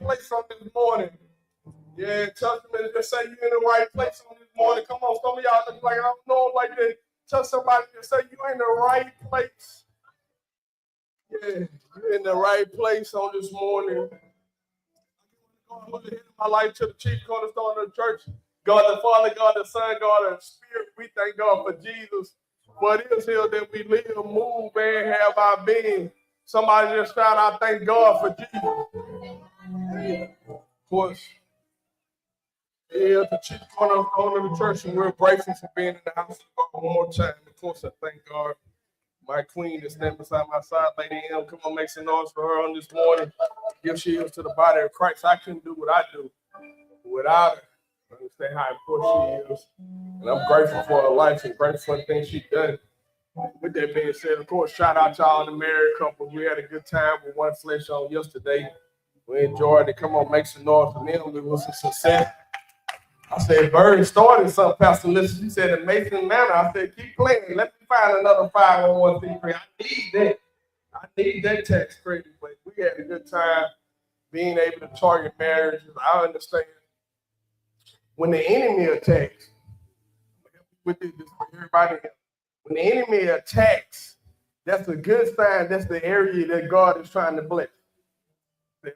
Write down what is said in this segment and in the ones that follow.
place on this morning. Yeah, touch them and just say you're in the right place on this morning. Come on, some of y'all look like I don't know them like that. Tell somebody to say you're in the right place. Yeah, you're in the right place on this morning. I'm going to hand my life to the chief cornerstone of the church. God the Father, God the Son, God the Spirit. We thank God for Jesus. For it is here that we live, move, and have our being. Somebody just shout out, thank God for Jesus. Of course. Yeah, the chief cornerstone of the church, and we're grateful for being in the house of God one more time. Of course, I thank God. My queen is standing beside my side, Lady M. Come on, make some noise for her on this morning. Give shields to the body of Christ. I couldn't do what I do without her. I understand how important she is. And I'm grateful for her life and grateful for the things she's done. With that being said, of course, shout out to all the married couples. We had a good time with One Flesh on yesterday. We enjoyed it. Come on, make some noise for them. It was a success. I said, Bird started something, Pastor Listen. He said, Amazing Manner. I said, keep playing. Let me find another 501c3. I need that. I need that tax credit. But we had a good time being able to target marriages. I understand when the enemy attacks, we did this for everybody. When the enemy attacks, that's a good sign. That's the area that God is trying to bless.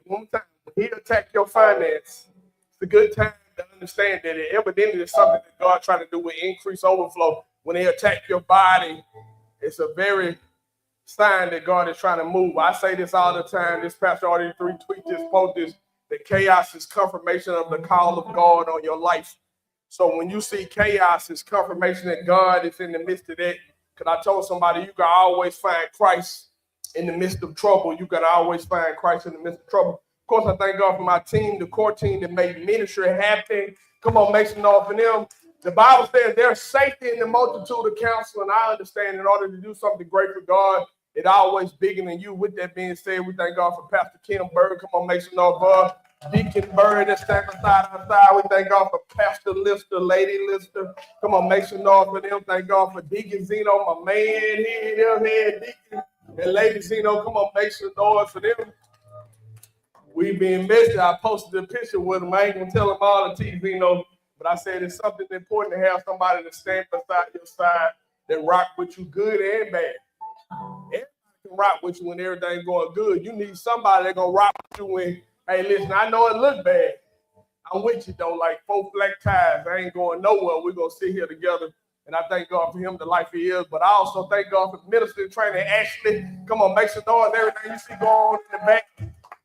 One time, when he attacks your finance, it's a good time to understand that it evidently is something that God trying to do with increase overflow. When they attack your body, it's a very sign that God is trying to move. I say this all the time. This Pastor already tweet this, post this, that chaos is confirmation of the call of God on your life. So when you see chaos, it's confirmation that God is in the midst of that. Because I told somebody, you can always find Christ in the midst of trouble. You can always find Christ in the midst of trouble. Of course, I thank God for my team, the core team that made ministry happen. Come on, make some noise for them. The Bible says there's safety in the multitude of counsel, and I understand in order to do something great for God, it's always bigger than you. With that being said, we thank God for Pastor Kim Bird. Come on, make some noise for Deacon Bird that's standing side by side. We thank God for Pastor Lister, Lady Lister. Come on, make some noise for them. Thank God for Deacon Zeno, my man here, Deacon. And Lady Zeno, come on, make some noise for them. We being messy. I posted a picture with them. I ain't gonna tell them all the T, Zeno, but I said it's something important to have somebody to stand beside your side that rock with you good and bad. Everybody can rock with you when everything's going good. You need somebody that's gonna rock with you when, hey, listen, I know it look bad. I'm with you though, like 4 black ties. I ain't going nowhere. We're gonna sit here together. And I thank God for him, the life he is. But I also thank God for ministry training. Ashley, come on, make some noise. Everything you see going on in the back,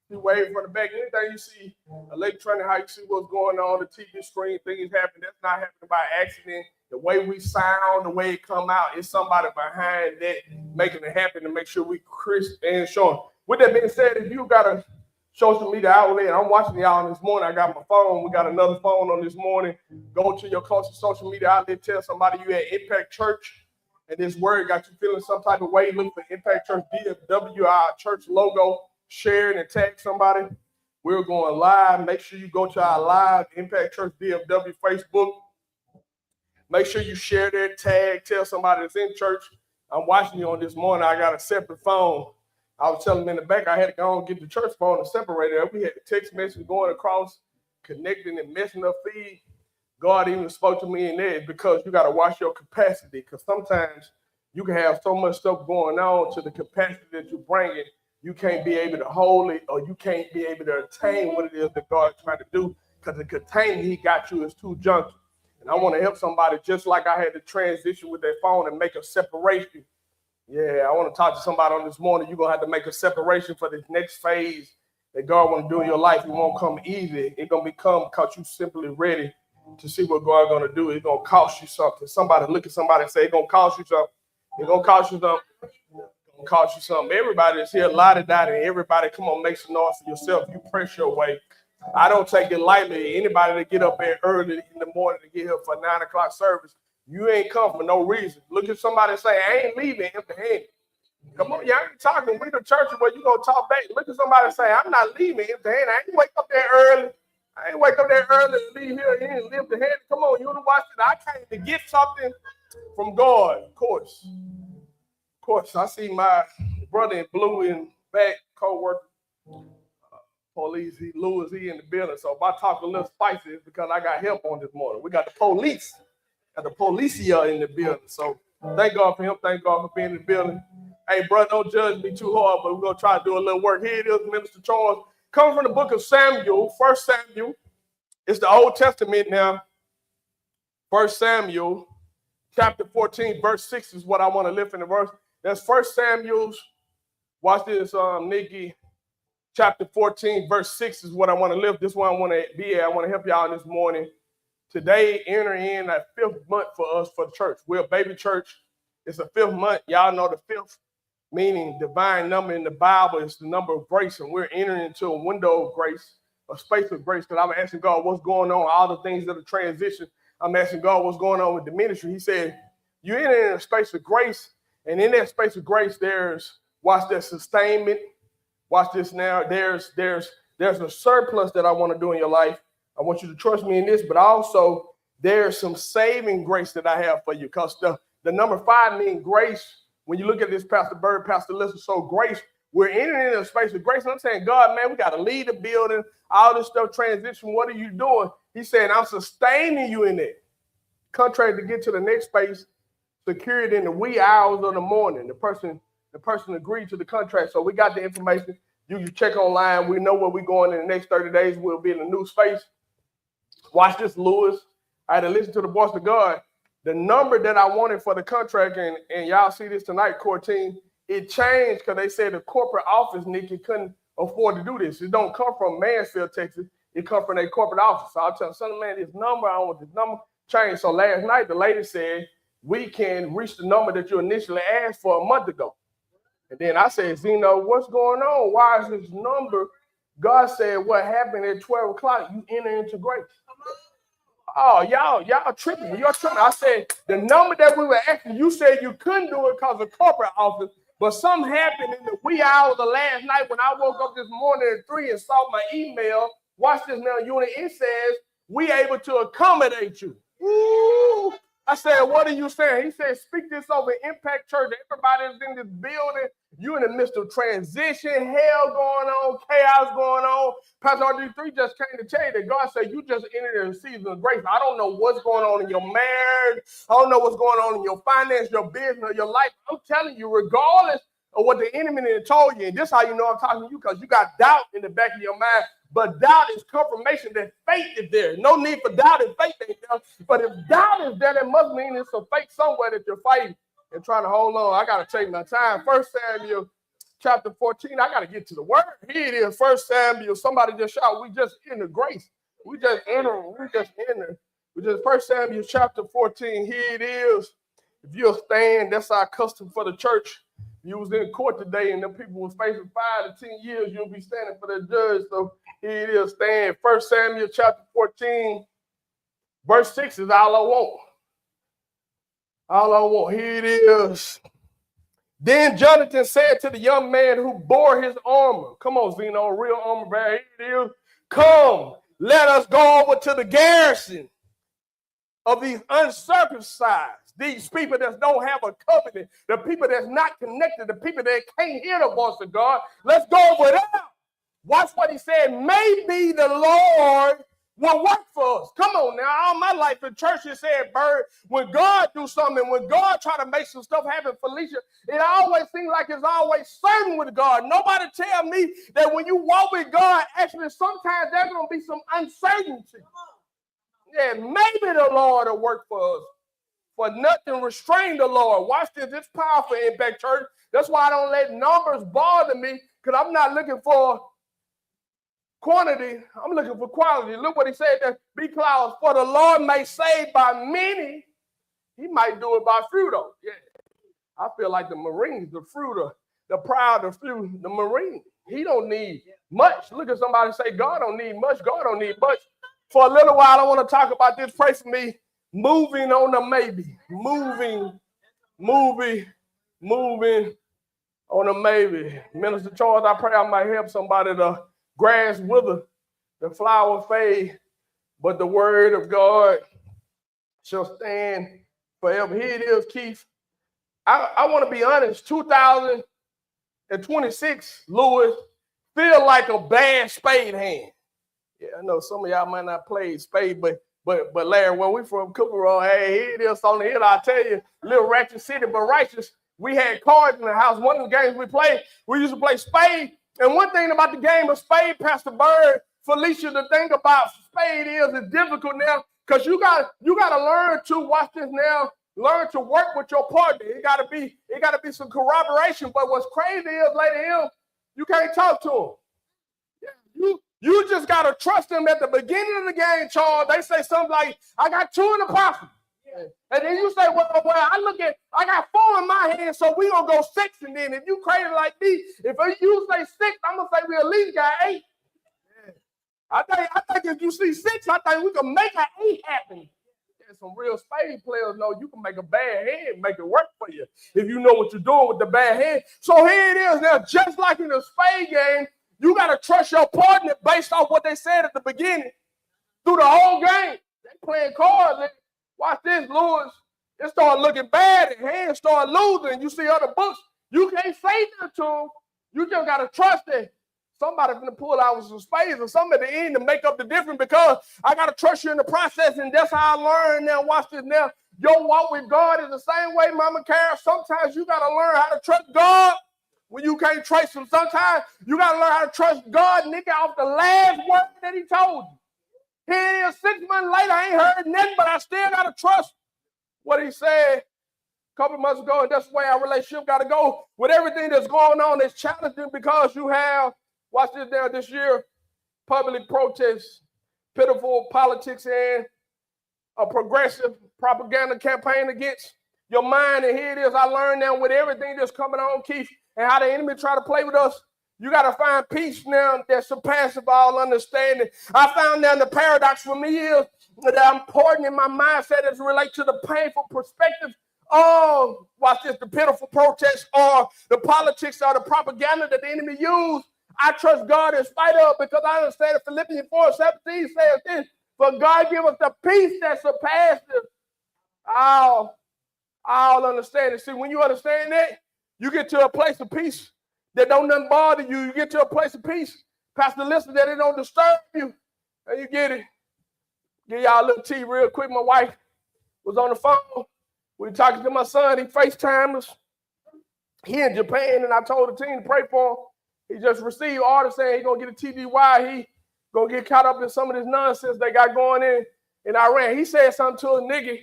you wave from the back. Anything you see, a lady training, how you see what's going on the TV screen, things happen. That's not happening by accident. The way we sound, the way it come out, it's somebody behind that making it happen to make sure we crisp and short. With that being said, if you got a social media outlet, I'm watching y'all this morning. I got my phone. We got another phone on this morning. Go to your closest social media outlet. Tell somebody you at Impact Church, and this word got you feeling some type of way. Look for Impact Church Dfw, our church logo. Share it and tag somebody. We're going live. Make sure you go to our live Impact Church Dfw Facebook. Make sure you share that tag. Tell somebody that's in church. I'm watching you on this morning. I got a separate phone. I was telling them in the back, I had to go and get the church phone and separate it. We had text messages going across, connecting and messing up feed. God even spoke to me in there because you got to watch your capacity, because sometimes you can have so much stuff going on to the capacity that you're bringing. You can't be able to hold it, or you can't be able to attain what it is that God's trying to do, because the container he got you is too junky. And I want to help somebody just like I had to transition with that phone and make a separation. Yeah, I want to talk to somebody on this morning. You're going to have to make a separation for this next phase that God want to do in your life. It won't come easy. It's going to become because you simply ready to see what God's going to do. It's going to cost you something. Somebody look at somebody and say, it's going to cost you something. It's going to cost you something. It's going to cost you something. Everybody is here, la-di-da-di. Everybody, come on, make some noise for yourself. You press your way. I don't take it lightly. Anybody that get up there early in the morning to get here for 9 o'clock service, you ain't come for no reason. Look at somebody and say, I ain't leaving empty-handed. Come on, y'all ain't talking. We the church where you gonna talk back. Look at somebody and say, I'm not leaving empty-handed. I ain't wake up there early. I ain't wake up there early and leave here and empty-handed. Come on, you wanna watch it? I came to get something from God, of course. Of course, I see my brother in blue in back, co-worker. police. Lewis, he in the building. So if I talk a little spicy, it's because I got help on this morning. We got the police. Got the policia in the building. So thank God for him. Thank God for being in the building. Hey, brother, don't judge me too hard, but we're going to try to do a little work. Here it is, Minister Charles. Coming from the book of Samuel, 1 Samuel. It's the Old Testament now. 1 Samuel, chapter 14, verse 6 is what I want to lift in the verse. That's 1 Samuel. Watch this, Nikki. Chapter 14, verse 6 is what I want to lift. This one I want to be at. I want to help y'all this morning. Today, entering in that 5th month for us for the church. We're a baby church. It's a 5th month. Y'all know the 5th, meaning divine number in the Bible is the number of grace, and we're entering into a window of grace, a space of grace, because I'm asking God what's going on, all the things that are transition. I'm asking God what's going on with the ministry. He said, you enter in a space of grace, and in that space of grace, there's, watch that, sustainment. Watch this now. There's a surplus that I want to do in your life. I want you to trust me in this, but also there's some saving grace that I have for you, because the number 5 means grace. When you look at this, Pastor Bird, Pastor Listen, so grace, we're entering in a space of grace. And I'm saying, God, man, we got to lead the building, all this stuff, transition. What are you doing? He said, I'm sustaining you in it. Contrary to get to the next space, secured in the wee hours of the morning. The person agreed to the contract. So we got the information. You can check online. We know where we're going in the next 30 days. We'll be in a new space. Watch this, Lewis. I had to listen to the voice of God. The number that I wanted for the contract, and y'all see this tonight, core team, it changed because they said the corporate office, Nikki, couldn't afford to do this. It don't come from Mansfield, Texas. It comes from their corporate office. So I'll tell some man this number, I want this number changed. So last night, the lady said, we can reach the number that you initially asked for a month ago. And then I said, Zeno, what's going on? Why is this number? God said, what happened at 12 o'clock? You enter into grace. Oh, y'all tripping. You're tripping. I said, the number that we were asking, you said you couldn't do it because of corporate office, but something happened in the wee hours of last night when I woke up this morning at 3 and saw my email. Watch this now, unit. It says, we able to accommodate you. Ooh. I said, what are you saying? He said, speak this over Impact Church. Everybody is in this building. You're in the midst of transition, hell going on, chaos going on. Pastor RG3 just came to tell you that God said, you just entered in a season of grace. I don't know what's going on in your marriage. I don't know what's going on in your finance, your business, your life. I'm telling you, regardless of what the enemy had told you, and this is how you know I'm talking to you, because you got doubt in the back of your mind. But doubt is confirmation that faith is there. No need for doubt and faith ain't there. But if doubt is there, that must mean it's a faith somewhere that you're fighting and trying to hold on. I got to take my time. 1 Samuel chapter 14. I got to get to the word. Here it is, 1 Samuel. Somebody just shout, we just in the grace. We just enter. 1 Samuel chapter 14. Here it is. If you'll stand, that's our custom for the church. You was in court today and the people was facing 5 to 10 years, you'll be standing for the judge. So here it is, stand. 1 Samuel chapter 14, verse 6 is all I want. All I want. Here it is. Then Jonathan said to the young man who bore his armor, come on, Zeno, real armor bearer. Here it is. Come, let us go over to the garrison of these uncircumcised. These people that don't have a covenant, the people that's not connected, the people that can't hear the voice of God. Let's go over there. Watch what he said. Maybe the Lord will work for us. Come on now. All my life in church, it said, Bird, when God do something, when God try to make some stuff happen, Felicia, it always seems like it's always certain with God. Nobody tell me that when you walk with God, actually sometimes there's going to be some uncertainty. Yeah, maybe the Lord will work for us. For nothing restrain the Lord. Watch this. It's powerful, Impact Church. That's why I don't let numbers bother me, because I'm not looking for quantity. I'm looking for quality. Look what he said there. Be clause. For the Lord may save by many. He might do it by few, though. Yeah. I feel like the Marines, the fruit, the proud, the few, the Marine. He don't need much. Look at somebody say, God don't need much. God don't need much. For a little while, I want to talk about this. Pray for me. Moving on the maybe. Moving on a maybe. Minister Charles, I pray I might help somebody. The grass wither, the flower fade, but the word of God shall stand forever. Here it is, Keith. I want to be honest. 2026, Lewis, feel like a bad spade hand. Yeah, I know some of y'all might not play spade, but Larry, where we from Cooper Road, hey, here it is on the hill, I tell you, little ratchet city, but righteous. We had cards in the house. One of the games we played, we used to play spade. And one thing about the game of spade, Pastor Bird, Felicia, the thing about spade is it's difficult now because you got to learn to watch this now. Learn to work with your partner. It gotta be some corroboration. But what's crazy is later him, you can't talk to him. You just gotta trust them at the beginning of the game, Charles. They say something like, I got 2 in the pocket. And then you say, well, I got 4 in my hand, so we gonna go 6. And then if you crazy like me, if you say 6, I'm gonna say we at least got 8. I think if you see 6, I think we can make an 8 happen. And some real spade players know you can make a bad hand, make it work for you if you know what you're doing with the bad hand. So here it is now, just like in a spade game, you got to trust your partner based off what they said at the beginning through the whole game. They playing cards. Watch this, Lewis. It started looking bad and hands started losing. You see other books. You can't say that to them. You just got to trust it. Somebody finna pull out with some spades or something at the end to make up the difference because I got to trust you in the process, and that's how I learn now. Watch this now. Your walk with God is the same way, Mama Carol. Sometimes you got to learn how to trust God when you can't trace him. Sometimes you got to learn how to trust God, nigga, off the last word that he told you. Here it is 6 months later, I ain't heard nothing, but I still got to trust what he said a couple months ago, and that's the way our relationship got to go. With everything that's going on, it's challenging because you have, watch this down this year, public protests, pitiful politics, and a progressive propaganda campaign against your mind. And here it is. I learned now with everything that's coming on, Keith, and how the enemy try to play with us, you got to find peace now that surpasses all understanding. I found now the paradox for me is that I'm pardoning my mindset as it relates to the painful perspective of, watch this, the pitiful protests or the politics or the propaganda that the enemy used. I trust God in spite of, because I understand that Philippians 4:17 says this, for God give us the peace that surpasses all understanding. See, when you understand that, you get to a place of peace that don't nothing bother you. You get to a place of peace, Pastor, listen, that it don't disturb you. And you get it. Give y'all a little tea real quick. My wife was on the phone. We were talking to my son. He FaceTimed us. He in Japan, and I told the team to pray for him. He just received orders saying he's going to get a TDY. He going to get caught up in some of this nonsense they got going in Iran. He said something to a nigga.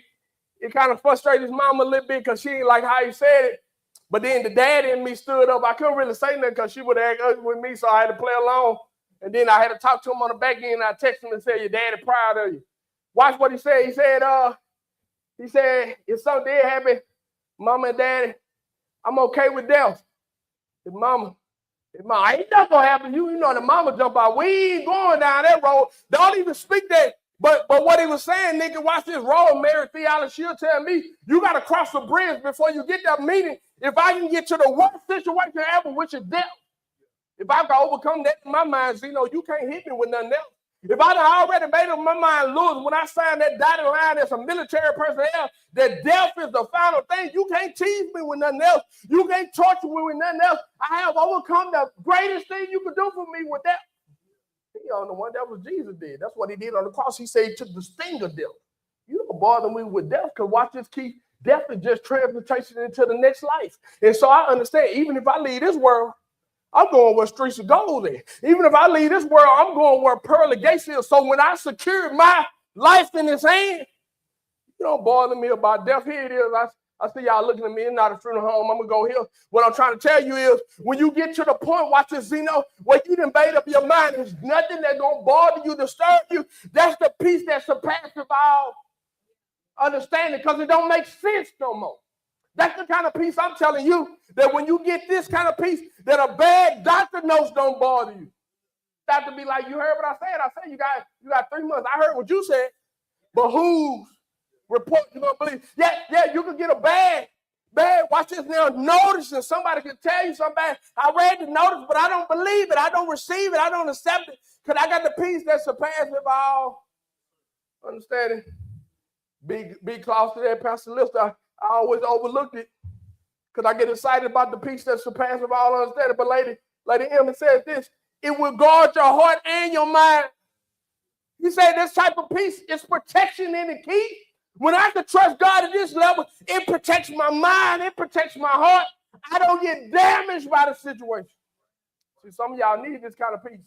It kind of frustrated his mom a little bit because she didn't like how he said it. But then the daddy and me stood up. I couldn't really say nothing because she would act ugly with me, so I had to play along. And then I had to talk to him on the back end. I texted him and said, your daddy proud of you. Watch what he said. He said, if something did happen, mama and daddy, I'm okay with death. His mama, ain't nothing gonna happen to you. You know the mama jump out. We ain't going down that road. Don't even speak that. But what he was saying, nigga, watch this. Rosemary theology, she'll tell me, you got to cross the bridge before you get that meeting. If I can get to the worst situation ever, which is death, if I can overcome that in my mind, you can't hit me with nothing else. If I done already made up my mind, Lewis, when I signed that dotted line as a military personnel, that death is the final thing. You can't tease me with nothing else. You can't torture me with nothing else. I have overcome the greatest thing you could do for me with that. He on the one that was Jesus did. That's what he did on the cross. He said he took the sting of death. You don't bother me with death, because watch this, Keith. Death is just transportation into the next life. And so I understand, even if I leave this world, I'm going where streets of gold is. Even if I leave this world, I'm going where pearly gates is. So when I secure my life in his hand, you don't bother me about death. Here it is. I see y'all looking at me. It's not a funeral home. I'm going to go here. What I'm trying to tell you is, when you get to the point, watch this, Zeno, where you done made up your mind, there's nothing that's going to bother you, disturb you. That's the peace that surpasses all understanding, because it don't make sense no more. That's the kind of peace I'm telling you, that when you get this kind of peace, that a bad doctor notes don't bother you. Have to be like, you heard what I said. I said you got 3 months. I heard what you said, but whose report you gonna believe? Yeah, you could get a bad. Watch this now. Notice, and somebody can tell you something bad. I read the notice, but I don't believe it. I don't receive it. I don't accept it, because I got the peace that surpasses all understanding. Be close to that, Pastor Lister. I always overlooked it because I get excited about the peace that surpasses all understanding. But Lady M says this: It will guard your heart and your mind. He said this type of peace is protection in the key. When I can trust God at this level, it protects my mind. It protects my heart. I don't get damaged by the situation. See, some of y'all need this kind of peace.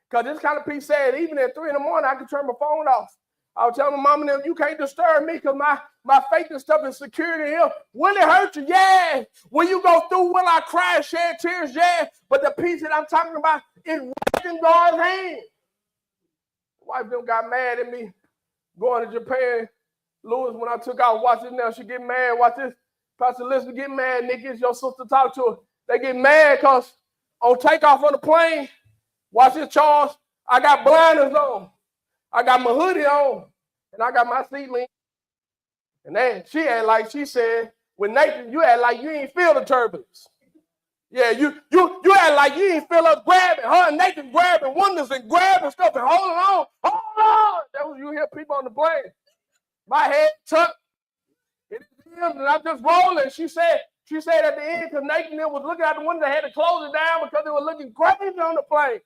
Because this kind of peace said, even at 3 in the morning, I can turn my phone off. I was telling my mom and them, you can't disturb me because my faith and stuff is secured in him. Will it hurt you? Yeah. Will you go through? Will I cry and shed tears? Yeah. But the peace that I'm talking about is in God's hand. My wife them got mad at me going to Japan. Louis, when I took out, watch this now. She get mad. Watch this. Pastor Listen, get mad. Nikki, it's your sister talk to her. They get mad because on takeoff on the plane, watch this, Charles, I got blinders on. I got my hoodie on. And I got my seat lean. And then she act like she said, with Nathan, you act like you ain't feel the turbulence. Yeah, you act like you ain't feel us grabbing. Her and Nathan grabbing windows and grabbing stuff and holding on. Hold on. That was you hear people on the plane. My head tucked. And I'm just rolling. She said at the end, because Nathan was looking out the window, they had to close it down because they were looking crazy on the plane.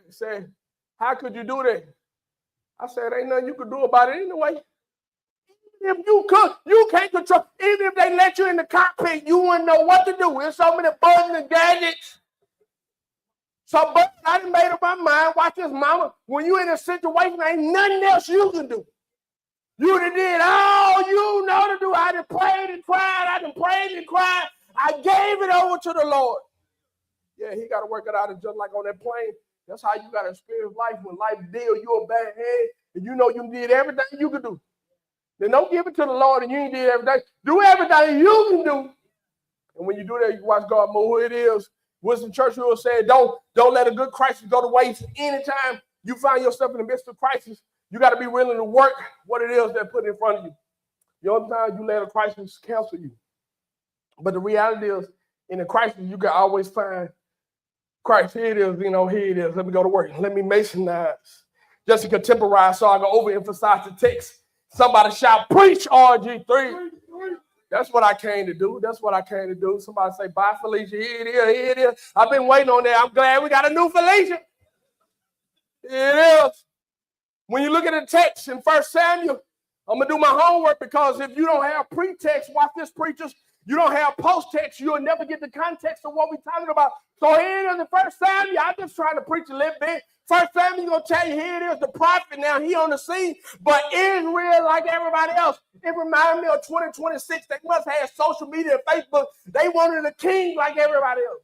Said, how could you do that? I said, ain't nothing you could do about it anyway. If you could, you can't control. Even if they let you in the cockpit, you wouldn't know what to do. There's so many buttons and gadgets. So, but I done made up my mind. Watch this, mama. When you in a situation, ain't nothing else you can do. You done did all you know to do. I done prayed and cried. I done prayed and cried. I gave it over to the Lord. Yeah, he got to work it out. And just like on that plane, that's how you got to experience life. When life deal you a bad hand, and you know you did everything you could do. Then don't give it to the Lord and you ain't did everything. Do everything you can do. And when you do that, you watch God move. Who it is. Winston Churchill said, don't let a good crisis go to waste. Anytime you find yourself in the midst of crisis, you got to be willing to work what it is they're putting in front of you. The other time you let a crisis cancel you. But the reality is, in a crisis, you can always find Christ. Here it is, here it is. Let me go to work. Let me masonize. Just to contemporize so I can overemphasize the text. Somebody shout, preach, RG3. That's what I came to do. That's what I came to do. Somebody say, bye, Felicia. Here it is. Here it is. I've been waiting on that. I'm glad we got a new Felicia. Here it is. When you look at the text in 1 Samuel, I'm going to do my homework because if you don't have pretext, watch this, preachers, you don't have post-text, you'll never get the context of what we're talking about. So here it is in 1 Samuel. I'm just trying to preach a little bit. 1 Samuel going to tell you, here it is, the prophet. Now, he on the scene, but Israel, like everybody else, it reminded me of 2026. They must have social media and Facebook. They wanted a king like everybody else.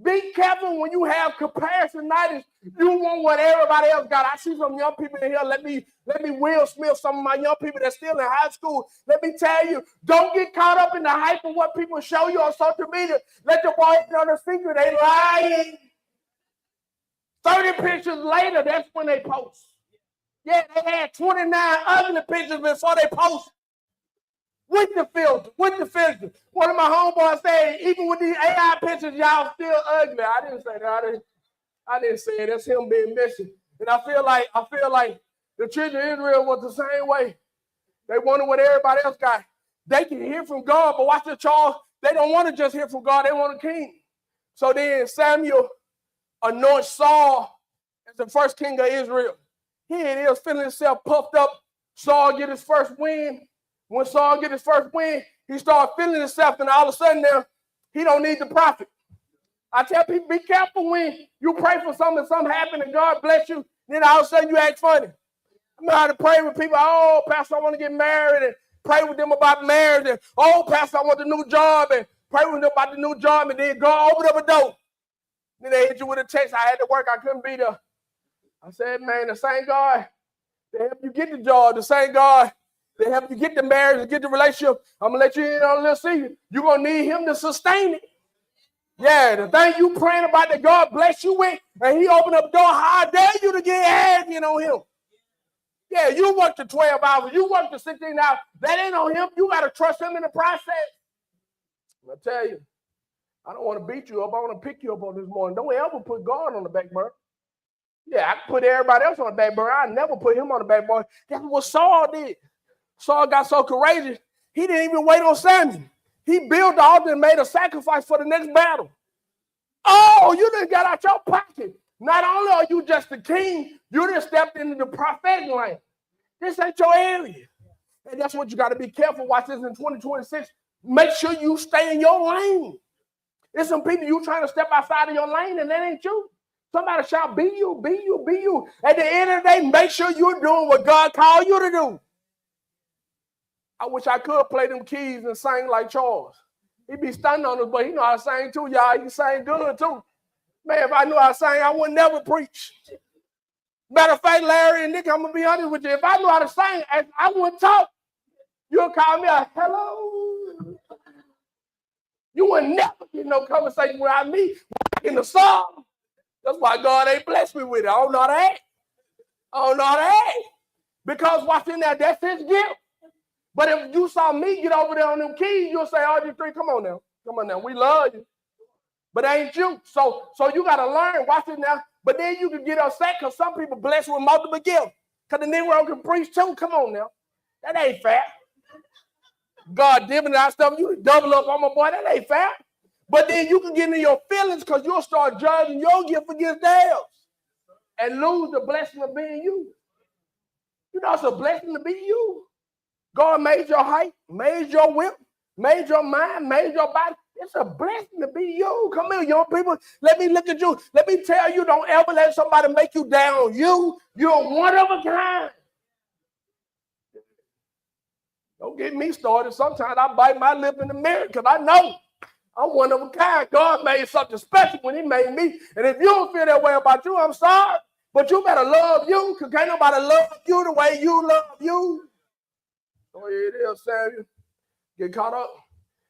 Be careful when you have comparisonitis. You want what everybody else got. I see some young people in here. Let me Will Smith some of my young people that's still in high school. Let me tell you, don't get caught up in the hype of what people show you on social media. Let your boy know the secret. They lying. 30 pictures later, that's when they post. Yeah, they had 29 ugly pictures before they post. With the filter. One of my homeboys said, even with these AI pictures, y'all still ugly. I didn't say that. I didn't say it. That's him being messy. And I feel like the children of Israel was the same way. They wanted what everybody else got. They can hear from God, but watch the Charles. They don't want to just hear from God. They want a king. So then Samuel anoints Saul as the first king of Israel. Here it is, feeling himself puffed up. Saul get his first win. When Saul get his first win, he started feeling himself, and all of a sudden now, he don't need the prophet. I tell people, be careful when you pray for something happen, and God bless you, then all of a sudden you act funny. I know how to pray with people. Oh, Pastor, I want to get married, and pray with them about marriage. And, oh, Pastor, I want the new job, and pray with them about the new job, and then God open up a door. Then they hit you with a text. I had to work. I couldn't be there. I said, man, the same God that help you get the job, the same God that help you get the marriage and get the relationship, I'm going to let you in on a little secret. You're going to need him to sustain it. Yeah, the thing you praying about that God bless you with, and he opened up the door, how dare you to get arrogant on him? Yeah, you work the 12 hours. You work the 16 hours. That ain't on him. You got to trust him in the process. I tell you, I don't want to beat you up. I want to pick you up on this morning. Don't ever put God on the back burner. Yeah, I put everybody else on the back burner. I never put him on the back burner. That's what Saul did. Saul got so courageous, he didn't even wait on Samuel. He built the altar and made a sacrifice for the next battle. Oh, you done got out your pocket. Not only are you just the king, you done stepped into the prophetic line. This ain't your area. And that's what you got to be careful. Watch this in 2026. Make sure you stay in your lane. There's some people you trying to step outside of your lane, and that ain't you. Somebody shout, be you, be you, be you. At the end of the day, make sure you're doing what God called you to do. I wish I could play them keys and sing like Charles. He be stunning on us, but he know how to sing too, y'all. He sing good too. Man, if I knew how to sing, I would never preach. Matter of fact, Larry and Nick, I'm going to be honest with you. If I knew how to sing, I wouldn't talk. You'll call me a hello. You would never get no conversation without me in the song. That's why God ain't blessed me with it. I don't know how to act. I don't know how to act. Because what's in there, that's his gift. But if you saw me get over there on them keys, you'll say, RG3, come on now. Come on now. We love you. But ain't you. So you got to learn. Watch it now. But then you can get upset because some people blessed with multiple gifts. Because the Negro can preach too. Come on now. That ain't fair. God giving out stuff, you double up on my boy. That ain't fair. But then you can get into your feelings because you'll start judging your gift against theirs and lose the blessing of being you. You know, it's a blessing to be you. God made your height, made your whip, made your mind, made your body. It's a blessing to be you. Come here, young people. Let me look at you. Let me tell you, don't ever let somebody make you down. You're one of a kind. Don't get me started. Sometimes I bite my lip in the mirror because I know I'm one of a kind. God made something special when he made me. And if you don't feel that way about you, I'm sorry. But you better love you because can't nobody love you the way you love you. So here it is, Samuel. Get caught up.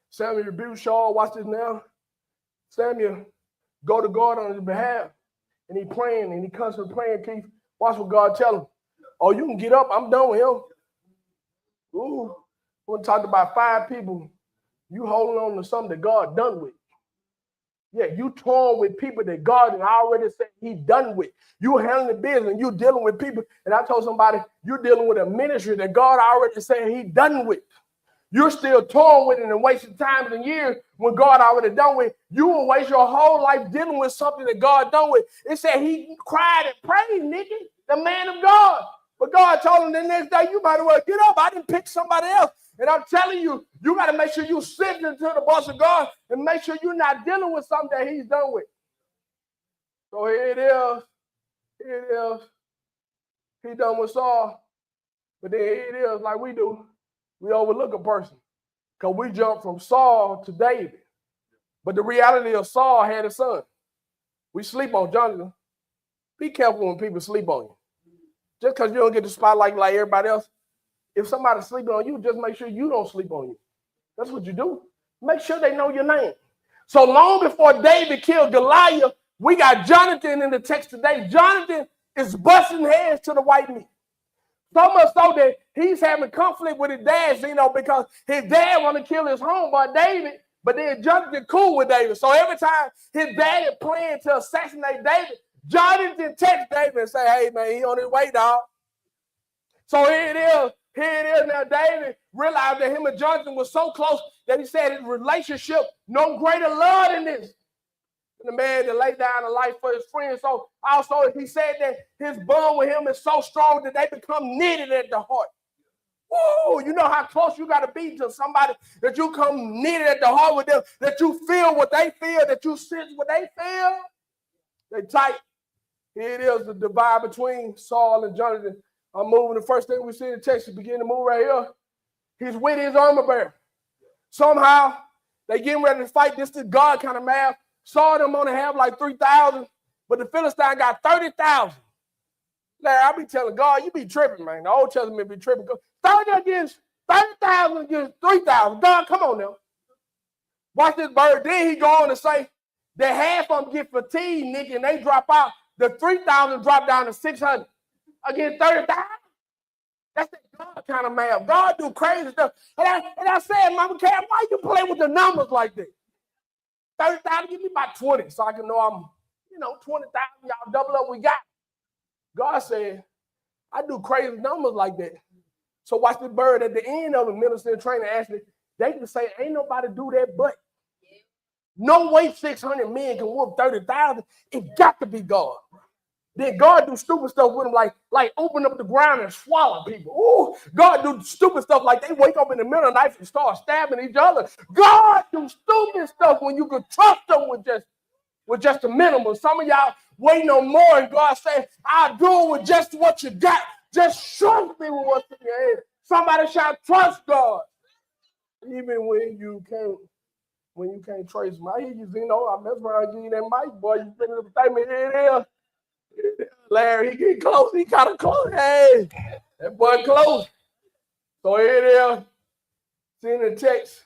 Samuel rebukes Saul. Watch this now. Samuel go to God on his behalf. And he praying and he constantly praying. Keith, watch what God tell him. Oh, you can get up. I'm done with him. Ooh. We're talking about 5 people. You holding on to something that God done with. Yeah, you torn with people that God had already said he done with. You handling the business, you dealing with people. And I told somebody, you're dealing with a ministry that God already said he done with. You're still torn with it and wasting time and years when God already done with. You will waste your whole life dealing with something that God done with. It said he cried and prayed, nigga, the man of God. But God told him the next day, you might as well get up. I didn't pick somebody else. And I'm telling you, you got to make sure you sit into the boss of God and make sure you're not dealing with something that he's done with. So here it is. Here it is. He done with Saul. But then here it is, like we do. We overlook a person because we jump from Saul to David. But the reality of Saul had a son. We sleep on Jonathan. Be careful when people sleep on you. Just because you don't get the spotlight like everybody else. If somebody's sleeping on you, just make sure you don't sleep on you. That's what you do. Make sure they know your name. So long before David killed Goliath, we got Jonathan in the text today. Jonathan is busting heads to the white meat. So much so that he's having conflict with his dad, because his dad want to kill his homeboy David, but then Jonathan cool with David. So every time his dad is planning to assassinate David, Jonathan texts David and say, hey, man, he on his way, dog. So here it is. Here it is now. David realized that him and Jonathan was so close that he said his relationship, no greater love than this. And the man that laid down a life for his friend. So also he said that his bond with him is so strong that they become knitted at the heart. Whoa, you know how close you got to be to somebody that you come knitted at the heart with them, that you feel what they feel, that you sense what they feel. They tight. Here it is, the divide between Saul and Jonathan. I'm moving. The first thing we see in the text is begin to move right here. He's with his armor bearer. Somehow, they getting ready to fight. This is God kind of math. Saul them only have like 3,000, but the Philistine got 30,000. Larry, I be telling God, you be tripping, man. The Old Testament be tripping. 30,000 against 3,000. God, come on now. Watch this bird. Then he go on to say that half of them get fatigued, Nick, and they drop out. The 3,000 drop down to 600. Against 30,000? That's the God kind of math. God do crazy stuff. And I said, Mama Cat, why you play with the numbers like this? 30,000, give me about 20 so I can know I'm, 20,000, y'all double up we got. God said, I do crazy numbers like that. So watch the bird at the end of the minister and trainer actually, they can say, ain't nobody do that but. No way 600 men can whoop 30,000. It got to be God. Then God do stupid stuff with them, like open up the ground and swallow people. Ooh, God do stupid stuff like they wake up in the middle of the night and start stabbing each other. God do stupid stuff when you could trust them with just a minimum. Some of y'all waiting on more, and God say, I'll do it with just what you got. Just trust me with what's in your head. Somebody shout, trust God. Even when you can't trace him. I hear you, Zeno. I mess around, give you that mic, boy. You finish the statement, here it is. Larry, he get close. He kind of close. Hey, that boy close. So here it is. Seeing the text,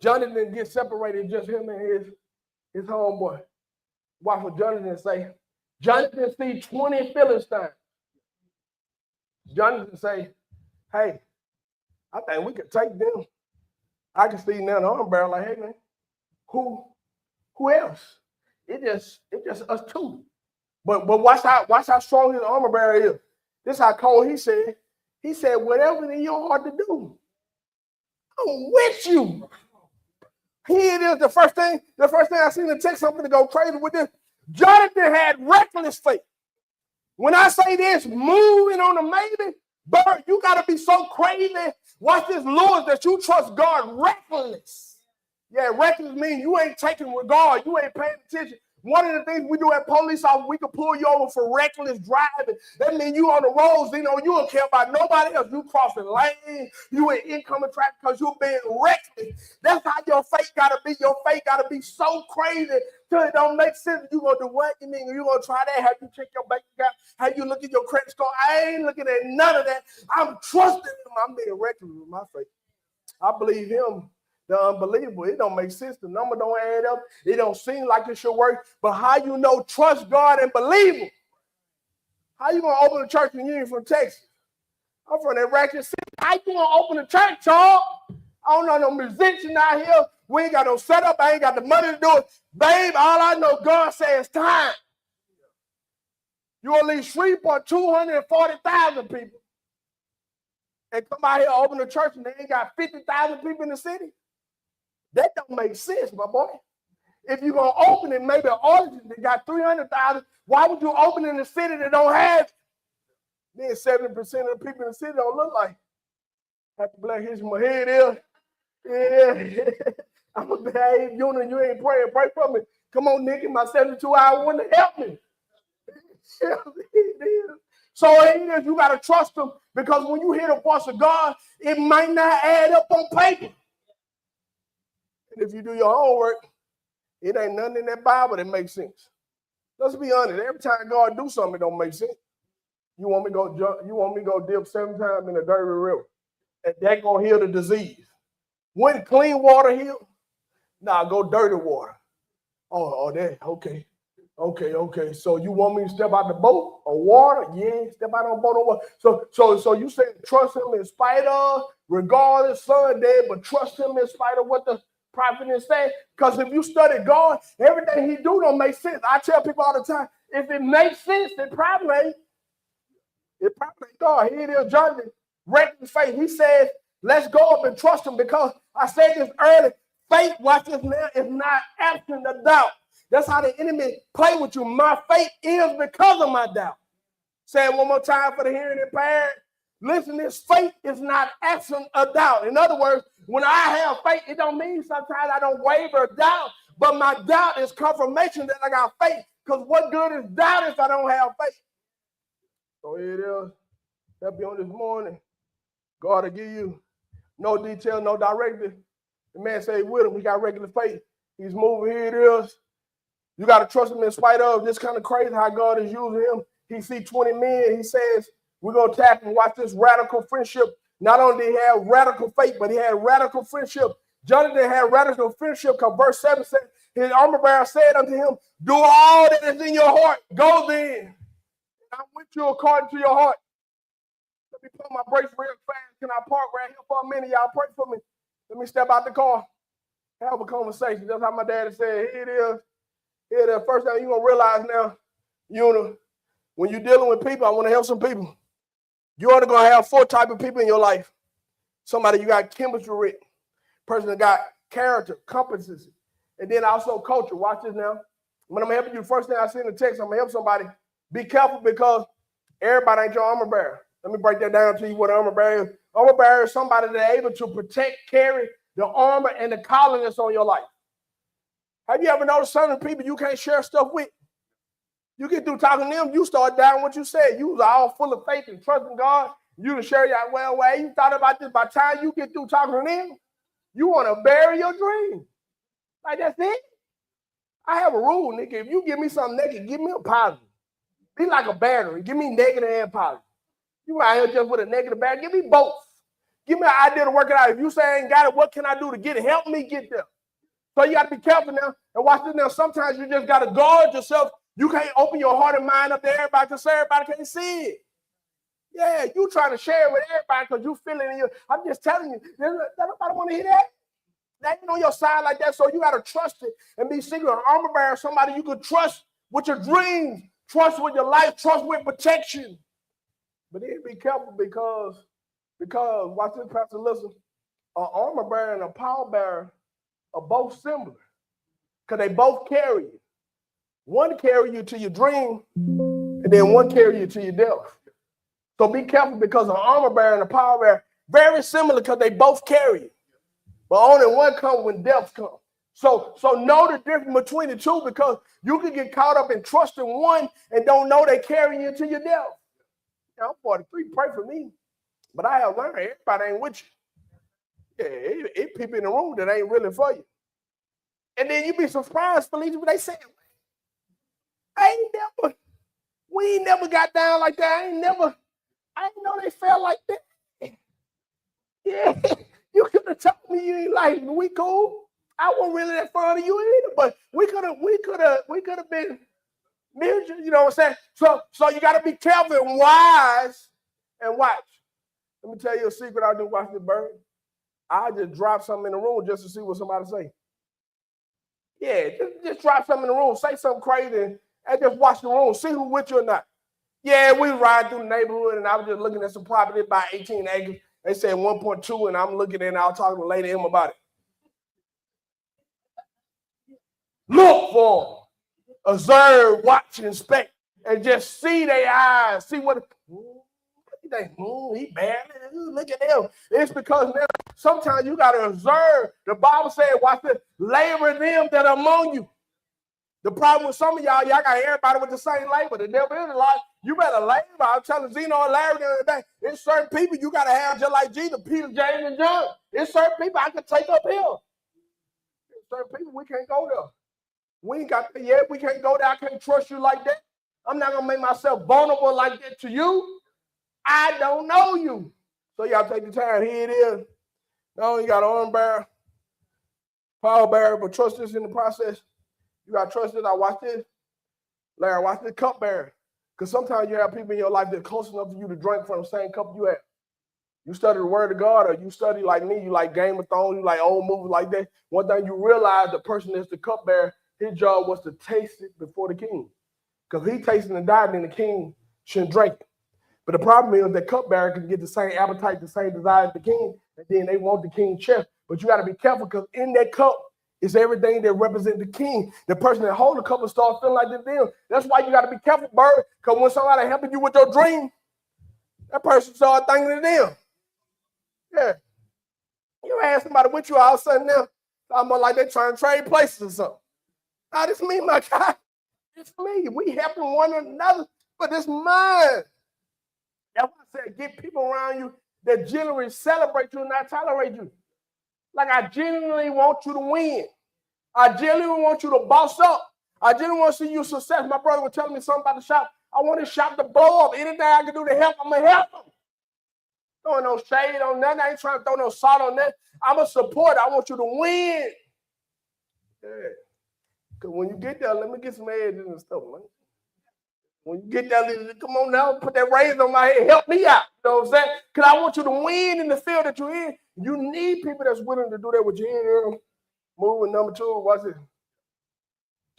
Jonathan gets separated, just him and his homeboy. Watch what Jonathan say. Jonathan see 20 Philistines. Jonathan say, hey, I think we could take them. I can see now the armor bearer like, hey man, who else? It just us two. But watch how strong his armor bearer is. This is how cold he said. He said, whatever in your heart to do, I'm with you. Here it is. The first thing I seen the text, something to go crazy with this. Jonathan had reckless faith. When I say this, moving on a maybe, Bert, you got to be so crazy. Watch this, Lord, that you trust God reckless. Yeah, reckless means you ain't taking with God. You ain't paying attention. One of the things we do at police officer, we can pull you over for reckless driving. That means you on the roads, you don't care about nobody else. You crossing lanes, you in incoming traffic because you being reckless. That's how your faith got to be. Your faith got to be so crazy till it don't make sense. You going to do what? You mean you going to try that? Have you check your bank account? Have you look at your credit score? I ain't looking at none of that. I'm trusting him. I'm being reckless with my faith. I believe him. The unbelievable. It don't make sense. The number don't add up. It don't seem like it should work. But how you know trust God and believe him? How you going to open a church when you ain't from Texas? I'm from that ratchet city. How you going to open a church, y'all? I don't know no musician out here. We ain't got no setup. I ain't got the money to do it. Babe, all I know God says time. You will leave Shreveport 240,000 people and come out here open a church and they ain't got 50,000 people in the city. That don't make sense, my boy. If you're going to open it, maybe an audience that got 300,000, why would you open in a city that don't have it? Then 70% of the people in the city don't look like it. Happy Black History Month. Here it is. Yeah. I'm a behave. You ain't praying. Pray for me. Come on, Nicky. My 72-hour one to help me. So it is. You got to trust him because when you hear the voice of God, it might not add up on paper. If you do your homework, it ain't nothing in that Bible that makes sense. Let's be honest. Every time God do something, it don't make sense. You want me to go dip 7 times in a dirty river, and that gonna heal the disease. When clean water heal, nah, go dirty water. Oh, that okay. So you want me to step out the boat or water? Yeah, step out on the boat or water. So you say trust him in spite of, regardless, son, dead, but trust him in spite of what the prophet is saying. Because if you study God, everything he do don't make sense. I tell people all the time, if it makes sense, it probably ain't. It probably ain't God. Here it is, Jonathan, reckless faith. He says, let's go up and trust him because I said this earlier. Faith, watch this now, is not absent of doubt. That's how the enemy play with you. My faith is because of my doubt. Say it one more time for the hearing impaired. Listen, this faith is not absent of doubt. In other words, when I have faith, it don't mean sometimes I don't waver or doubt, but my doubt is confirmation that I got faith. Because what good is doubt if I don't have faith? So here it is. That'll be on this morning. God will give you no detail, no directive. The man say with him, he got regular faith. He's moving. Here it is. You got to trust him in spite of. This kind of crazy how God is using him. He see 20 men. He says, we're going to tap and watch this radical friendship. Not only did he have radical faith, but he had radical friendship. Jonathan had radical friendship because verse 7 said, his armor bearer said unto him, do all that is in your heart. Go then. I'm with you according to your heart. Let me put my brakes real fast. Can I park right here for a minute? Y'all pray for me. Let me step out the car. Have a conversation. That's how my daddy said, here it is. Here it is. First thing you're going to realize now, when you're dealing with people, I want to help some people. You're only going to have 4 types of people in your life. Somebody you got chemistry with. Person that got character, competency. And then also culture. Watch this now. When I'm helping you, the first thing I see in the text, I'm going to help somebody. Be careful because everybody ain't your armor bearer. Let me break that down to you what an armor bearer is. Armor bearer is somebody that's able to protect, carry the armor and the calling that's on your life. Have you ever noticed certain people you can't share stuff with? You get through talking to them, you start down what you said. You was all full of faith and trust in God. You to share your well, you thought about this. By the time you get through talking to them, you want to bury your dream. Like, that's it. I have a rule, nigga. If you give me something negative, give me a positive. Be like a battery. Give me negative and positive. You out here just with a negative battery. Give me both. Give me an idea to work it out. If you say I ain't got it, what can I do to get it? Help me get there. So you got to be careful now. And watch this now. Sometimes you just got to guard yourself. You can't open your heart and mind up to everybody because everybody can't see it. Yeah, you trying to share it with everybody because you feeling it. I'm just telling you, nobody want to hear that. That ain't on your side like that, so you got to trust it and be secret. An armor bearer, somebody you can trust with your dreams, trust with your life, trust with protection. But then be careful because watch this, Pastor, listen. An armor bearer and a power bearer are both similar because they both carry you. One carry you to your dream, and then one carry you to your death. So be careful because an armor bearer and a power bearer very similar because they both carry you. But only one comes when death comes. So know the difference between the two because you can get caught up in trusting one and don't know they carry you to your death. Now, I'm 43, pray for me. But I have learned everybody ain't with you. Yeah, it people in the room that ain't really for you. And then you be surprised, Felicia, when they say, we ain't never got down like that. I ain't know they felt like that. Yeah, you could have told me you ain't like me. We cool. I wasn't really that fond of you either, but we could have been mutual, you know what I'm saying? So you got to be careful and wise and watch. Let me tell you a secret I do watch this bird. I just drop something in the room just to see what somebody say. Yeah, just drop something in the room, say something crazy, and just watch the room, see who with you or not. Yeah, we riding through the neighborhood, and I was just looking at some property by 18 acres. They said 1.2, and I'm looking at it, and I was talking to Lady M about it. Look for them. Observe, watch, inspect, and just see their eyes. See what you think, he bad. Look at them. It's because now sometimes you got to observe. The Bible said, watch this, labor them that are among you. The problem with some of y'all got everybody with the same labor. The devil is a lot. You better labor. I'm telling Zeno and Larry the other day, there's certain people you got to have just like Jesus, Peter, James, and John. There's certain people I can take up here. There's certain people we can't go there. We ain't got there yet. We can't go there. I can't trust you like that. I'm not going to make myself vulnerable like that to you. I don't know you. So y'all take the time. Here it is. No, you got an arm bearer, power bearer, but trust this in the process. You got to trust this. I watch this. Larry, watch this cup bearer. Because sometimes you have people in your life that are close enough to you to drink from the same cup you have. You study the word of God, or you study like me, you like Game of Thrones, you like old movies like that. One thing you realize, the person that's the cup bearer, his job was to taste it before the king. Because he tasted and died, then the king shouldn't drink it. But the problem is that cupbearer can get the same appetite, the same desire as the king, and then they want the king's chest. But you got to be careful because in that cup is everything that represents the king. The person that holds the cup will start feeling like them. That's why you got to be careful, bird, because when somebody helping you with your dream, that person start thinking of them. Yeah. You ask somebody with you all of a sudden now, almost like they trying to trade places or something. Now, this me, my guy. It's me. We helping one another, but it's mine. That's why I said get people around you that genuinely celebrate you and not tolerate you. Like I genuinely want you to win. I genuinely want you to boss up. I genuinely want to see you success. My brother was telling me something about the shop. I want the shop to blow up. Anything I can do to help, I'm going to help them. Throwing no shade on nothing. I ain't trying to throw no salt on that. I'm a supporter. I want you to win. Yeah. Because when you get there, let me get some edges and stuff, man. When you get there, come on now, put that razor on my head, help me out. You know what I'm saying? Because I want you to win in the field that you're in. You need people that's willing to do that with you. Moving number 2, watch it.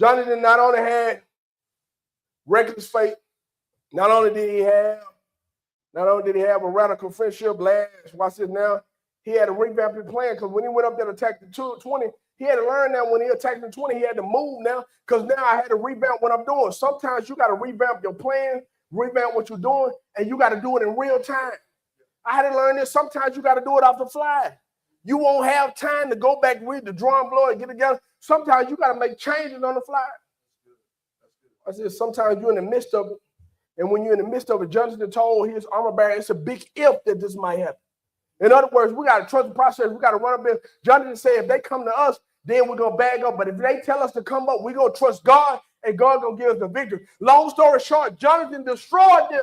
Jonathan not only had reckless faith, not only did he have a radical friendship last, watch this now, he had a revamped plan because when he went up there to attack the 20, He had to learn that when he attacked in 20, he had to move now because now I had to revamp what I'm doing. Sometimes you got to revamp your plan, revamp what you're doing, and you got to do it in real time. I had to learn this. Sometimes you got to do it off the fly. You won't have time to go back, read the drawing board, and get together. Sometimes you got to make changes on the fly. I said, sometimes you're in the midst of it. And when you're in the midst of it, Jonathan told his armor bearer, it's a big if that this might happen. In other words, we got to trust the process. We got to run up there. Jonathan said, if they come to us, then we're going to bag up. But if they tell us to come up, we're going to trust God, and God's going to give us the victory. Long story short, Jonathan destroyed them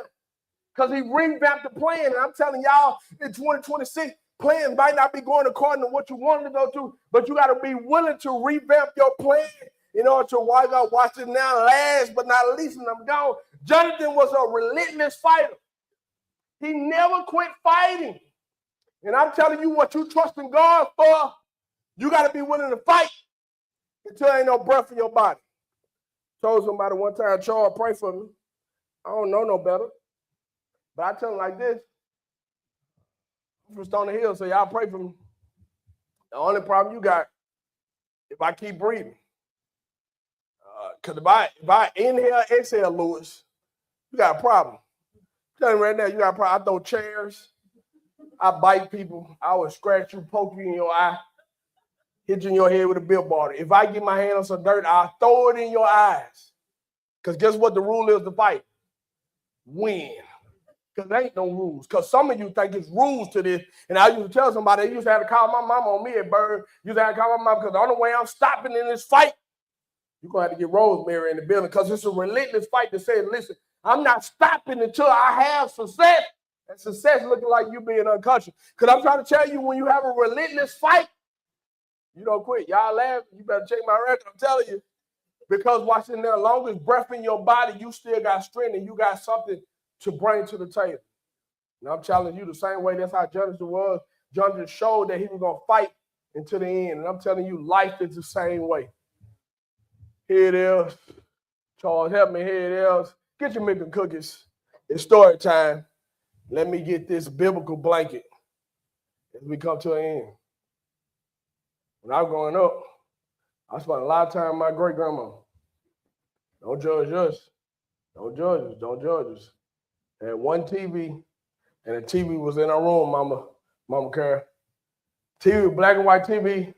because he revamped the plan. And I'm telling y'all, in 2026, plans might not be going according to what you wanted to go to, but you got to be willing to revamp your plan in order to watch it now. Last but not least, and I'm gone, Jonathan was a relentless fighter. He never quit fighting. And I'm telling you, what you trust in God for, you got to be willing to fight until there ain't no breath in your body. Told somebody one time, Charles, pray for me. I don't know no better. But I tell them like this. I'm from Stony Hill, so y'all pray for me. The only problem you got, if I keep breathing. Because if I inhale, exhale, Lewis, you got a problem. I'm telling you right now, you got a problem. I throw chairs. I bite people. I will scratch you, poke you in your eye, hit you in your head with a billboard. If I get my hand on some dirt, I'll throw it in your eyes. Because guess what the rule is to fight? Win. Because there ain't no rules. Because some of you think it's rules to this. And I used to tell somebody, they used to have to call my mama on me at Bird. Used to have to call my mama because the only way I'm stopping in this fight, you're going to have to get Rosemary in the building because it's a relentless fight to say, listen, I'm not stopping until I have success. And success looking like you being unconscious. Because I'm trying to tell you, when you have a relentless fight, you don't quit. Y'all laugh. You better check my record. I'm telling you. Because watching the longest breath in your body, you still got strength and you got something to bring to the table. And I'm challenging you the same way. That's how Jonathan was. Jonathan showed that he was going to fight until the end. And I'm telling you, life is the same way. Here it is. Charles, help me. Here it is. Get your milk and cookies. It's story time. Let me get this biblical blanket as we come to an end. When I was growing up, I spent a lot of time with my great-grandma. Don't judge us. Don't judge us. Don't judge us. Had one TV, and the TV was in our room, Mama Carol. TV, black and white TV.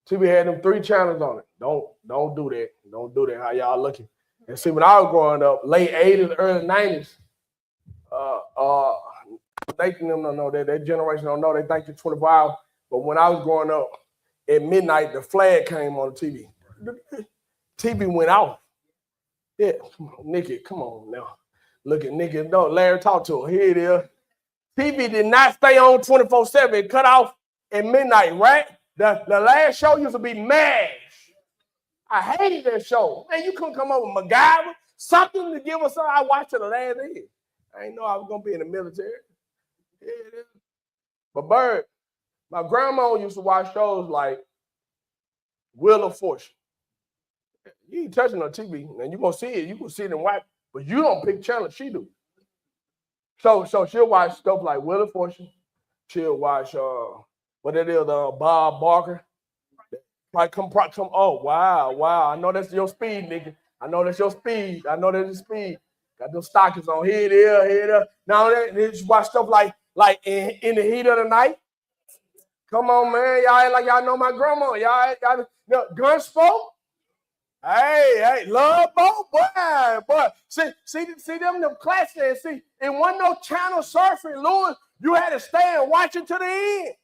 TV had them 3 channels on it. Don't do that. Don't do that. How y'all looking? And see, when I was growing up, late 80s, early 90s, they don't know that. That generation don't know. They think it's 24 hours. But when I was growing up, at midnight, the flag came on the TV. The TV went off. Yeah, come on, Nikki, come on now. Look at Nikki. No, Larry, talk to her. Here it is. TV did not stay on 24/7. It cut off at midnight, right? The last show used to be MASH. I hated that show. Man, you couldn't come up with MacGyver, something to give us something. I watched it the last day. I didn't know I was going to be in the military. Here it is. But Bird, my grandma used to watch shows like Wheel of Fortune. You ain't touching on TV, and you're going to see it. You can see it in white, but you don't pick channels. She do. So she'll watch stuff like Wheel of Fortune. She'll watch, what it is, Bob Barker. Come, oh, wow. I know that's your speed, nigga. I know that's your speed. I know that's your speed. Got those stockings on. Here it is. Now, you watch stuff like in the Heat of the Night. Come on, man. Y'all act like y'all know my grandma. Y'all Gunsmoke. Hey, Love Boat, boy. See them classics. See, it wasn't no channel surfing, Louis. You had to stay and watch it to the end.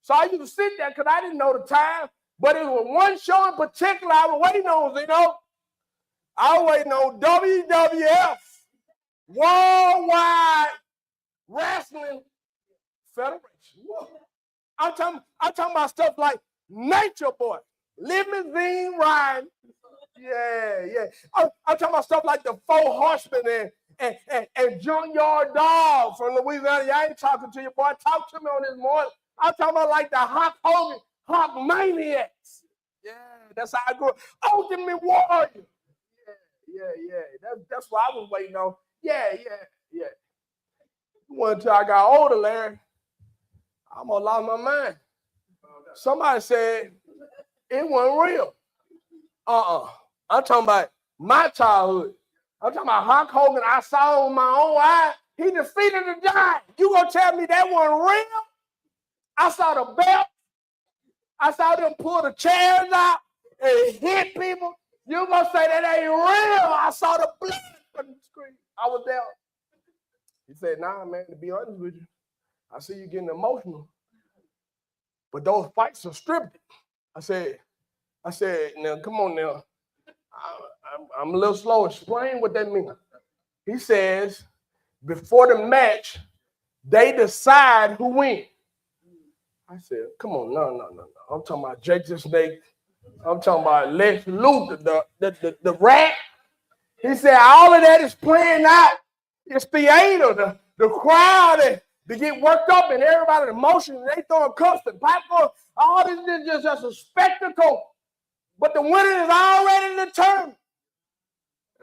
So I used to sit there because I didn't know the time. But it was one show in particular I was waiting on, I was waiting on WWF, Worldwide Wrestling Federation. Whoa. I'm talking about stuff like Nature Boy, Limousine Ride. Yeah. I'm talking about stuff like the Four Horsemen and Junkyard Dog from Louisiana. Y'all ain't talking to you, boy. Talk to me on this morning. I'm talking about like the Hulk Hogan, Hulk Maniacs. Yeah, that's how I grew up. Ultimate Warrior. Yeah. That's what I was waiting on. Yeah. Until I got older, Larry, I almost lost my mind. Somebody said, It wasn't real. I'm talking about my childhood. I'm talking about Hulk Hogan. I saw with my own eye. He defeated the giant. You gonna tell me that wasn't real? I saw the belt. I saw them pull the chairs out and hit people. You gonna say that ain't real? I saw the blood from the screen. I was there. He said, nah, man, to be honest with you, I see you getting emotional. But those fights are scripted. I said, now come on now. I'm a little slow. Explain what that means. He says, before the match, they decide who wins. I said, come on, no. I'm talking about Jake the Snake. I'm talking about Lex Luthor, the rat. He said, all of that is playing out. It's theater, the crowd, they get worked up and everybody in motion, they throwing cups and popcorn. All this is just a spectacle. But the winner is already determined.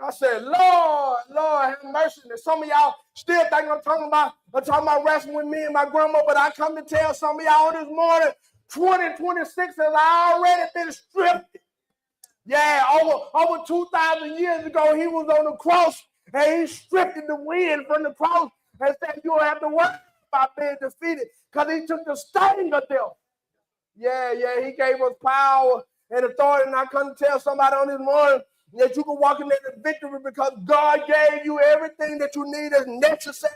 I said, Lord, have mercy. And some of y'all still think I'm talking about wrestling with me and my grandma, but I come to tell some of y'all this morning, 2026 has already been stripped. Yeah, over 2,000 years ago, he was on the cross, and he stripped the wind from the cross and said, you don't have to worry about being defeated, because he took the sting of death. Yeah, he gave us power and authority, and I come to tell somebody on this morning that you can walk in that victory because God gave you everything that you need as necessary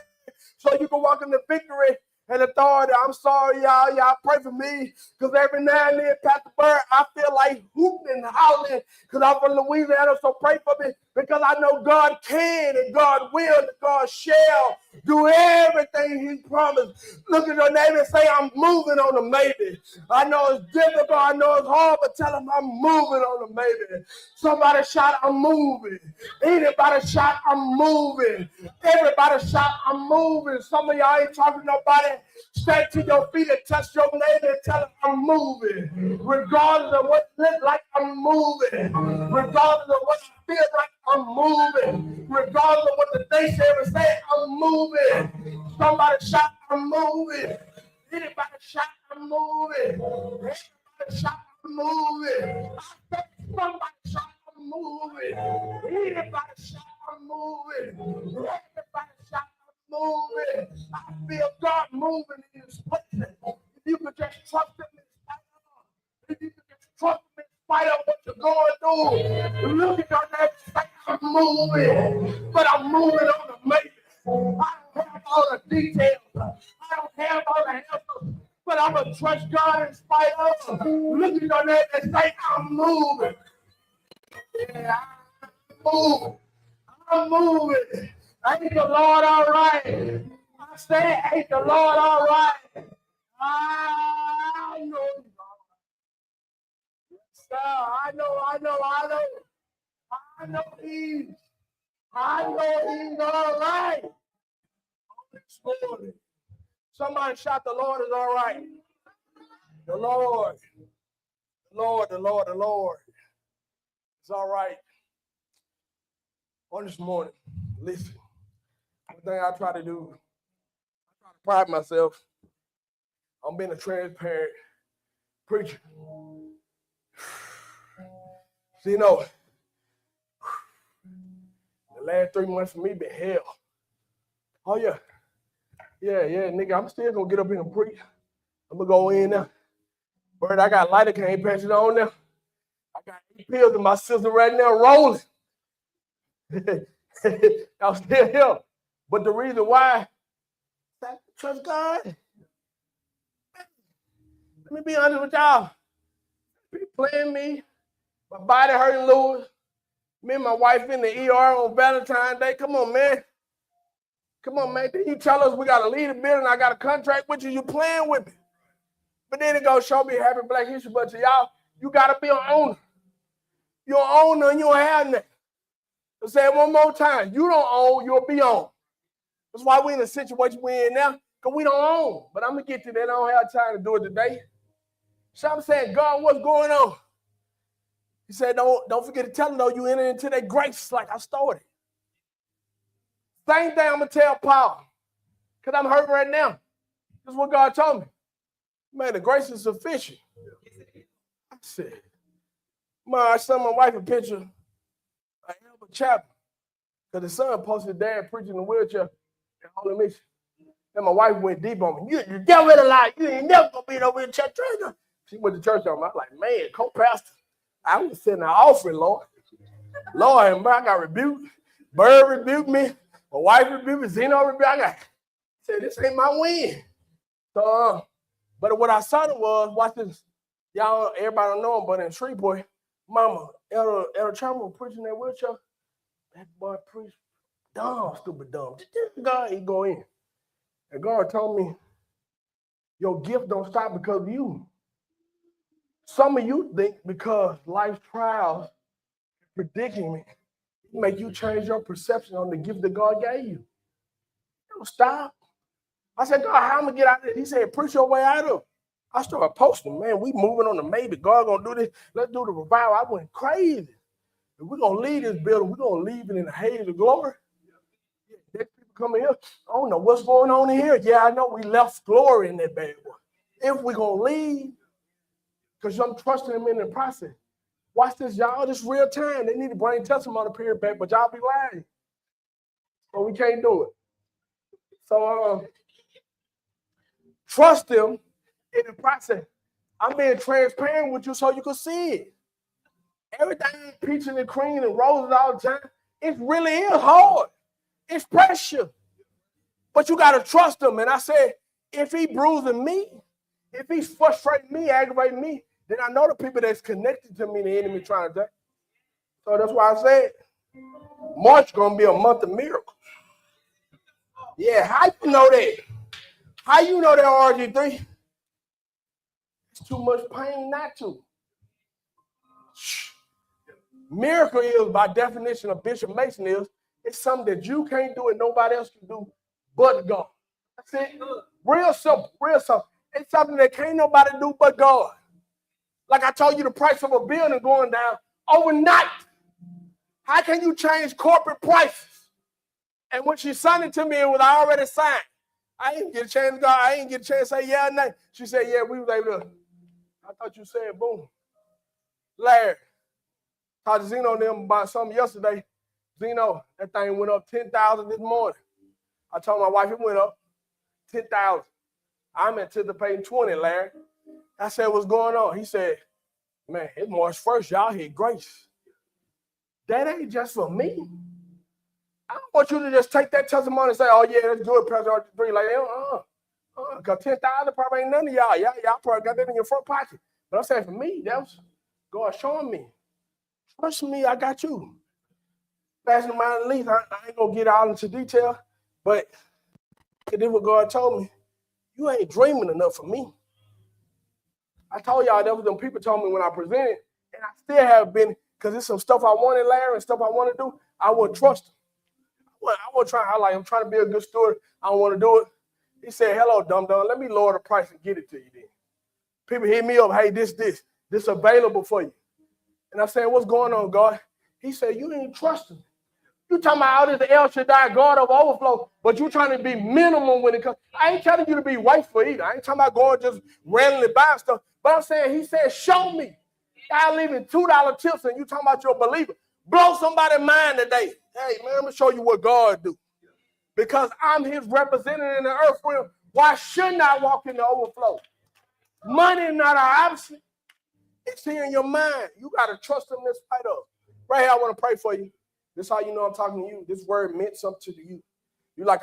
so you can walk in the victory and authority. I'm sorry, y'all pray for me because every now and then, Pastor Bird, I feel like hooting and howling because I'm from Louisiana, so pray for me because I know God can and God will and God shall do everything he promised. Look at your neighbor and say, I'm moving on the maybe. I know it's difficult, I know it's hard, but tell them I'm moving on the maybe. Somebody shout, I'm moving. Anybody shout, I'm moving. Everybody shout, I'm moving. Some of y'all ain't talking to nobody. Stand to your feet and touch your neighbor and tell them I'm moving. Regardless of what it looks like, I'm moving. Regardless of what I feel like, I'm moving. Regardless of what the naysayers say, I'm moving. Somebody shout, I'm moving. Anybody shout, I'm moving. Everybody shout, I'm moving. I said, somebody shout, I'm moving. Anybody shout, I'm moving. Everybody shout, I'm moving. I feel God moving in this place. If you could just trust him in spite of, if you could just trust him in spite of what you're going through, look at your neighbor and say, I'm moving, but I'm moving on the maybe. I don't have all the details. I don't have all the answers, but I'm going to trust God in spite of. Look at your neighbor and say, I'm moving. Yeah, I'm moving. Ain't the Lord all right? I say, ain't the Lord all right? I know. I know he's all right. This morning, somebody shout, the Lord is all right. The Lord is all right. On this morning, listen, one thing I try to do, I try to pride myself on being a transparent preacher. So, you know, the last 3 months for me been hell. Oh, yeah, nigga, I'm still going to get up here and preach. I'm going to go in there. Bird, I got lighter, can't pass it on there. I got 8 pills in my system right now rolling. I'm still here. But the reason why, I trust God. Let me be honest with y'all. People playing me. My body hurting loose. Me and my wife in the ER on Valentine's Day. Come on, man. Then you tell us we got to leave the building. I got a contract with you. You playing with me. But then it goes show me Happy Black History. But to y'all, you got to be an owner. You're an owner and you don't have nothing. I'll say it one more time. You don't own, you'll be on. That's why we're in the situation we're in now, because we don't own. But I'm going to get to that. I don't have time to do it today. So I'm saying, God, what's going on? He said, don't forget to tell them, though, you enter into that grace like I started. Same thing I'm going to tell Paul, because I'm hurting right now. This is what God told me. Man, the grace is sufficient. I said, I sent my wife a picture of Albert Chapel because the son posted dad preaching in a wheelchair at Holy Mission. And my wife went deep on me. You devil in a lie. You ain't never gonna be in a wheelchair trainer. She went to church on me. I was like, man, co-pastor, I was sending an offering, Lord. Lord, and I got rebuked. Bird rebuked me. My wife rebuked me. Zeno rebuked me. I said, this ain't my win. So, but what I saw was, watch this. Y'all, everybody don't know him, but in Shreveport, Mama, Elder Chapel preaching that wheelchair. That boy preached dumb, stupid dumb. God, he go in. And God told me, your gift don't stop because of you. Some of you think because life's trials, predicament, make you change your perception on the gift that God gave you. Don't stop. I said, God, how am I gonna get out of this? He said, preach your way out of it. I started posting, man, we moving on to maybe God gonna do this. Let's do the revival. I went crazy. If we're gonna leave this building, we're gonna leave it in the haze of glory. Next people come in here, I don't know what's going on in here. Yeah, I know we left glory in that bad boy. If we're gonna leave, because I'm trusting him in the process. Watch this, y'all. This real time. They need to bring testimony period back, but y'all be lying. So we can't do it. So trust him in the process. I'm being transparent with you so you can see it. Everything peaches and cream and roses all the time. It really is hard. It's pressure. But you got to trust him. And I said, if he bruising me, if he's frustrating me, aggravating me, then I know the people that's connected to me, the enemy trying to take. So that's why I said, March going to be a month of miracles. Yeah, how you know that? How you know that, RG3? It's too much pain not to. Miracle is, by definition of Bishop Mason, it's something that you can't do and nobody else can do but God. That's it. Real simple, real simple. It's something that can't nobody do but God. Like I told you, the price of a building going down overnight. How can you change corporate prices? And when she signed it to me, it was already signed. I didn't get a chance to go. I didn't get a chance to say yeah or no. She said, yeah, we was able to. I thought you said boom. Larry. Talked to Zeno and them about something yesterday. Zeno, that thing went up 10,000 this morning. I told my wife it went up 10,000. I'm anticipating 20, Larry. I said, what's going on? He said, man, it's March 1st. Y'all hit grace. That ain't just for me. I don't want you to just take that testimony and say, oh, yeah, that's good, Pastor RG3. Like, because 10,000 probably ain't none of y'all. Y'all probably got that in your front pocket. But I'm saying for me, that was God showing me. Trust me, I got you. Last of mine, at least, I ain't going to get all into detail, but this is what God told me. You ain't dreaming enough for me. I told y'all that was them people told me when I presented, and I still have been, because there's some stuff I wanted, Larry, and stuff I want to do. I wouldn't trust him. I won't try. I'm trying to be a good steward. I don't want to do it. He said, hello, dum-dum. Let me lower the price and get it to you then. People hit me up. Hey, this available for you. And I'm saying, what's going on, God? He said, you ain't trusting. You talking about all this El Shaddai, God of overflow, but you trying to be minimum when it comes. I ain't telling you to be wasteful either. I ain't talking about going just randomly buying stuff. But I'm saying, he said, show me. Y'all leaving $2 tips and you talking about your believer. Blow somebody's mind today. Hey, man, I'm going to show you what God do. Because I'm his representative in the earth realm. Why shouldn't I walk in the overflow? Money is not our option. It's here in your mind. You got to trust him in spite of. Right here, I want to pray for you. This is how you know I'm talking to you. This word meant something to you. You like, I'm